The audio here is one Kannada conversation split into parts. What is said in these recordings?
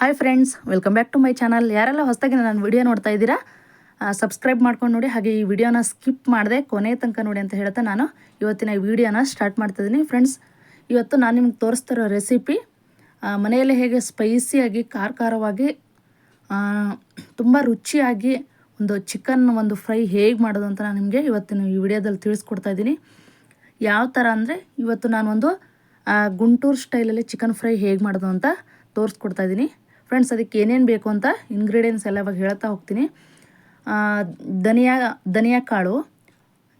Hi friends, welcome back to my channel. ಯಾರೆಲ್ಲ ಹೊಸದಾಗಿ ನಾನು ವಿಡಿಯೋ ನೋಡ್ತಾ ಇದ್ದೀರಾ ಸಬ್ಸ್ಕ್ರೈಬ್ ಮಾಡ್ಕೊಂಡು ನೋಡಿ. ಹಾಗೆ ಈ ವಿಡಿಯೋನ ಸ್ಕಿಪ್ ಮಾಡದೆ ಕೊನೆ ತನಕ ನೋಡಿ ಅಂತ ಹೇಳ್ತಾ ನಾನು ಇವತ್ತಿನ ಈ ವಿಡಿಯೋನ ಸ್ಟಾರ್ಟ್ ಮಾಡ್ತಾಯಿದ್ದೀನಿ. ಫ್ರೆಂಡ್ಸ್, ಇವತ್ತು ನಾನು ನಿಮ್ಗೆ ತೋರಿಸ್ತಿರೋ ರೆಸಿಪಿ ಮನೆಯಲ್ಲೇ ಹೇಗೆ ಸ್ಪೈಸಿಯಾಗಿ ಖಾರವಾಗಿ ತುಂಬ ರುಚಿಯಾಗಿ ಒಂದು ಚಿಕನ್ ಒಂದು ಫ್ರೈ ಹೇಗೆ ಮಾಡೋದು ಅಂತ ನಾನು ನಿಮಗೆ ಇವತ್ತಿನ ಈ ವಿಡಿಯೋದಲ್ಲಿ ತಿಳಿಸ್ಕೊಡ್ತಾ ಇದ್ದೀನಿ. ಯಾವ ಥರ ಅಂದರೆ ಇವತ್ತು ನಾನೊಂದು ಗುಂಟೂರು ಸ್ಟೈಲಲ್ಲಿ ಚಿಕನ್ ಫ್ರೈ ಹೇಗೆ ಮಾಡೋದು ಅಂತ ತೋರಿಸ್ಕೊಡ್ತಾ ಇದ್ದೀನಿ. ಫ್ರೆಂಡ್ಸ್, ಅದಕ್ಕೆ ಏನೇನು ಬೇಕು ಅಂತ ಇಂಗ್ರೀಡಿಯೆಂಟ್ಸ್ ಎಲ್ಲ ಇವಾಗ ಹೇಳ್ತಾ ಹೋಗ್ತೀನಿ. ಧನಿಯಾ ಕಾಳು,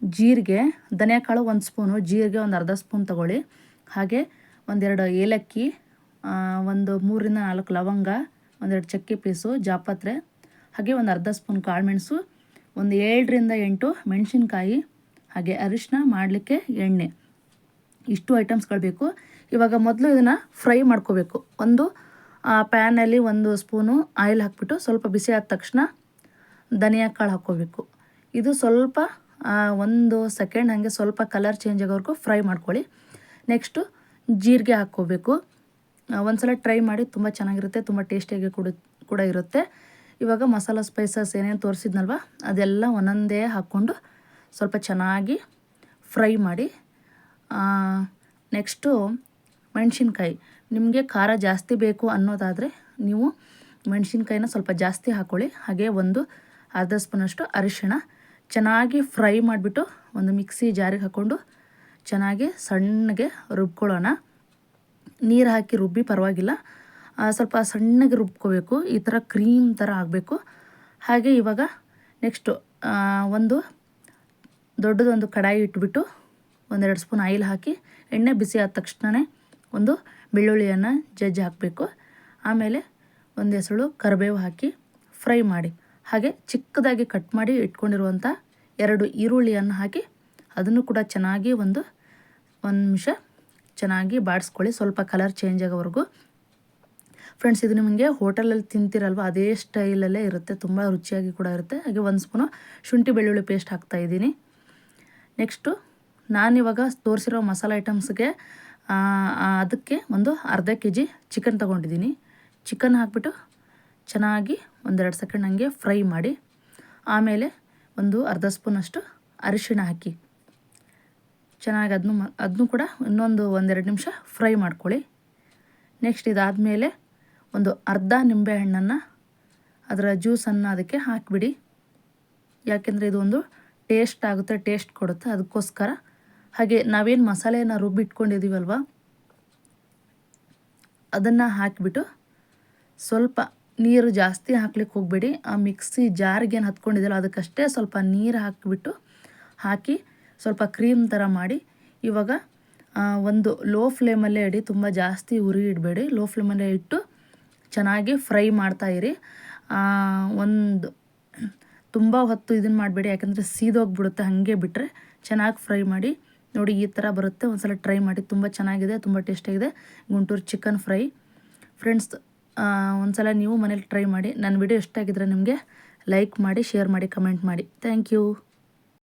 ಜೀರಿಗೆ, ಧನಿಯಾ ಕಾಳು 1 ಸ್ಪೂನು, ಜೀರಿಗೆ ಒಂದು ಅರ್ಧ ಸ್ಪೂನ್ ತೊಗೊಳ್ಳಿ. ಹಾಗೆ ಒಂದೆರಡು ಏಲಕ್ಕಿ, ಒಂದು 3 ರಿಂದ 4 ಲವಂಗ, ಒಂದೆರಡು ಚಕ್ಕೆ ಪೀಸು, ಜಾಪತ್ರೆ, ಹಾಗೆ ಒಂದು ಅರ್ಧ ಸ್ಪೂನ್ ಕಾಳುಮೆಣಸು, ಒಂದು 7 ರಿಂದ 8 ಮೆಣಸಿನ್ಕಾಯಿ, ಹಾಗೆ ಅರಿಶಿನ, ಮಾಡಲಿಕ್ಕೆ ಎಣ್ಣೆ. ಇಷ್ಟು ಐಟಮ್ಸ್ಗಳು ಬೇಕು. ಇವಾಗ ಮೊದಲು ಇದನ್ನು ಫ್ರೈ ಮಾಡ್ಕೋಬೇಕು. ಒಂದು ಪ್ಯಾನಲ್ಲಿ 1 ಸ್ಪೂನು ಆಯಿಲ್ ಹಾಕ್ಬಿಟ್ಟು ಸ್ವಲ್ಪ ಬಿಸಿ ಆದ ತಕ್ಷಣ ಧನಿಯಾ ಕಾಳು ಹಾಕ್ಕೋಬೇಕು. ಇದು ಸ್ವಲ್ಪ 1 ಸೆಕೆಂಡ್ ಹಾಗೆ ಸ್ವಲ್ಪ ಕಲರ್ ಚೇಂಜ್ ಆಗೋವರೆಗೂ ಫ್ರೈ ಮಾಡ್ಕೊಳ್ಳಿ. ನೆಕ್ಸ್ಟು ಜೀರಿಗೆ ಹಾಕ್ಕೋಬೇಕು. ಒಂದ್ಸಲ ಟ್ರೈ ಮಾಡಿ, ತುಂಬ ಚೆನ್ನಾಗಿರುತ್ತೆ, ತುಂಬ ಟೇಸ್ಟಿಯಾಗಿ ಕೂಡ ಇರುತ್ತೆ. ಇವಾಗ ಮಸಾಲ ಸ್ಪೈಸಸ್ ಏನೇನು ತೋರಿಸಿದ್ನಲ್ವ ಅದೆಲ್ಲ ಒಂದೊಂದೇ ಹಾಕ್ಕೊಂಡು ಸ್ವಲ್ಪ ಚೆನ್ನಾಗಿ ಫ್ರೈ ಮಾಡಿ. ನೆಕ್ಸ್ಟು ಮೆಣಸಿನ್ಕಾಯಿ, ನಿಮಗೆ ಖಾರ ಜಾಸ್ತಿ ಬೇಕು ಅನ್ನೋದಾದರೆ ನೀವು ಮೆಣಸಿನ್ಕಾಯಿನ ಸ್ವಲ್ಪ ಜಾಸ್ತಿ ಹಾಕ್ಕೊಳ್ಳಿ. ಹಾಗೆ ಒಂದು ಅರ್ಧ ಸ್ಪೂನಷ್ಟು ಅರಿಶಿಣ ಚೆನ್ನಾಗಿ ಫ್ರೈ ಮಾಡಿಬಿಟ್ಟು ಒಂದು ಮಿಕ್ಸಿ ಜಾರಿಗೆ ಹಾಕ್ಕೊಂಡು ಚೆನ್ನಾಗಿ ಸಣ್ಣಗೆ ರುಬ್ಕೊಳ್ಳೋಣ. ನೀರು ಹಾಕಿ ರುಬ್ಬಿ ಪರವಾಗಿಲ್ಲ, ಸ್ವಲ್ಪ ಸಣ್ಣಗೆ ರುಬ್ಕೋಬೇಕು. ಈ ಥರ ಕ್ರೀಮ್ ಥರ ಆಗಬೇಕು. ಹಾಗೆ ಇವಾಗ ನೆಕ್ಸ್ಟು ಒಂದು ದೊಡ್ಡದೊಂದು ಕಡಾಯಿ ಇಟ್ಬಿಟ್ಟು 1-2 ಸ್ಪೂನ್ ಆಯಿಲ್ ಹಾಕಿ ಎಣ್ಣೆ ಬಿಸಿ ಆದ ತಕ್ಷಣವೇ ಒಂದು ಬೆಳ್ಳುಳ್ಳಿಯನ್ನು ಜಜ್ಜಿ ಹಾಕಬೇಕು. ಆಮೇಲೆ ಒಂದು ಎಸಳು ಕರಿಬೇವು ಹಾಕಿ ಫ್ರೈ ಮಾಡಿ. ಹಾಗೆ ಚಿಕ್ಕದಾಗಿ ಕಟ್ ಮಾಡಿ ಇಟ್ಕೊಂಡಿರುವಂಥ 2 ಈರುಳ್ಳಿಯನ್ನು ಹಾಕಿ ಅದನ್ನು ಕೂಡ ಚೆನ್ನಾಗಿ ಒಂದು ನಿಮಿಷ ಚೆನ್ನಾಗಿ ಬಾಡಿಸ್ಕೊಳ್ಳಿ, ಸ್ವಲ್ಪ ಕಲರ್ ಚೇಂಜ್ ಆಗೋವರೆಗೂ. ಫ್ರೆಂಡ್ಸ್, ಇದು ನಿಮಗೆ ಹೋಟೆಲಲ್ಲಿ ತಿಂತೀರಲ್ವ ಅದೇ ಸ್ಟೈಲಲ್ಲೇ ಇರುತ್ತೆ, ತುಂಬ ರುಚಿಯಾಗಿ ಕೂಡ ಇರುತ್ತೆ. ಹಾಗೆ 1 ಸ್ಪೂನು ಶುಂಠಿ ಬೆಳ್ಳುಳ್ಳಿ ಪೇಸ್ಟ್ ಹಾಕ್ತಾಯಿದ್ದೀನಿ. ನೆಕ್ಸ್ಟು ನಾನಿವಾಗ ತೋರಿಸಿರೋ ಮಸಾಲೆ ಐಟಮ್ಸ್ಗೆ ಅದಕ್ಕೆ ಒಂದು ಅರ್ಧ kg ಚಿಕನ್ ತೊಗೊಂಡಿದ್ದೀನಿ. ಚಿಕನ್ ಹಾಕ್ಬಿಟ್ಟು ಚೆನ್ನಾಗಿ 1-2 ಸೆಕೆಂಡ್ ಹಂಗೆ ಫ್ರೈ ಮಾಡಿ. ಆಮೇಲೆ ಒಂದು ಅರ್ಧ ಸ್ಪೂನಷ್ಟು ಅರಿಶಿಣ ಹಾಕಿ ಚೆನ್ನಾಗಿ ಅದನ್ನು ಕೂಡ ಇನ್ನೊಂದು 1-2 ನಿಮಿಷ ಫ್ರೈ ಮಾಡ್ಕೊಳ್ಳಿ. ನೆಕ್ಸ್ಟ್ ಇದಾದಮೇಲೆ ಒಂದು ಅರ್ಧ ನಿಂಬೆಹಣ್ಣನ್ನು ಅದರ ಜ್ಯೂಸನ್ನು ಅದಕ್ಕೆ ಹಾಕಿಬಿಡಿ. ಯಾಕೆಂದರೆ ಇದು ಒಂದು ಟೇಸ್ಟ್ ಆಗುತ್ತೆ, ಟೇಸ್ಟ್ ಕೊಡುತ್ತೆ, ಅದಕ್ಕೋಸ್ಕರ. ಹಾಗೆ ನಾವೇನು ಮಸಾಲೆಯನ್ನು ರುಬ್ಬಿಟ್ಕೊಂಡಿದ್ದೀವಲ್ವ ಅದನ್ನು ಹಾಕಿಬಿಟ್ಟು ಸ್ವಲ್ಪ ನೀರು ಜಾಸ್ತಿ ಹಾಕ್ಲಿಕ್ಕೆ ಹೋಗಬೇಡಿ. ಆ ಮಿಕ್ಸಿ ಜಾರಿಗೆ ಏನು ಹತ್ಕೊಂಡಿದ್ದಲ್ಲ ಅದಕ್ಕಷ್ಟೇ ಸ್ವಲ್ಪ ನೀರು ಹಾಕಿ ಸ್ವಲ್ಪ ಕ್ರೀಮ್ ಥರ ಮಾಡಿ. ಇವಾಗ ಒಂದು ಲೋ ಫ್ಲೇಮಲ್ಲೇ ಇಡಿ, ತುಂಬ ಜಾಸ್ತಿ ಉರಿ ಇಡಬೇಡಿ. ಲೋ ಫ್ಲೇಮಲ್ಲೇ ಇಟ್ಟು ಚೆನ್ನಾಗಿ ಫ್ರೈ ಮಾಡ್ತಾಯಿರಿ. ಒಂದು ತುಂಬ ಹೊತ್ತು ಇದನ್ನು ಮಾಡಬೇಡಿ, ಯಾಕಂದರೆ ಸೀದೋಗ್ಬಿಡುತ್ತೆ. ಹಾಗೆ ಬಿಟ್ಟರೆ ಚೆನ್ನಾಗಿ ಫ್ರೈ ಮಾಡಿ. ನೋಡಿ, ಈ ಥರ ಬರುತ್ತೆ. ಒಂದ್ಸಲ ಟ್ರೈ ಮಾಡಿ, ತುಂಬ ಚೆನ್ನಾಗಿದೆ, ತುಂಬ ಟೇಸ್ಟಿಯಾಗಿದೆ ಗುಂಟೂರು ಚಿಕನ್ ಫ್ರೈ. ಫ್ರೆಂಡ್ಸ್, ಒಂದ್ಸಲ ನೀವು ಮನೇಲಿ ಟ್ರೈ ಮಾಡಿ. ನನ್ನ ವಿಡಿಯೋ ಇಷ್ಟ ಆಗಿದ್ರೆ ನಿಮಗೆ ಲೈಕ್ ಮಾಡಿ, ಶೇರ್ ಮಾಡಿ, ಕಮೆಂಟ್ ಮಾಡಿ. Thank you.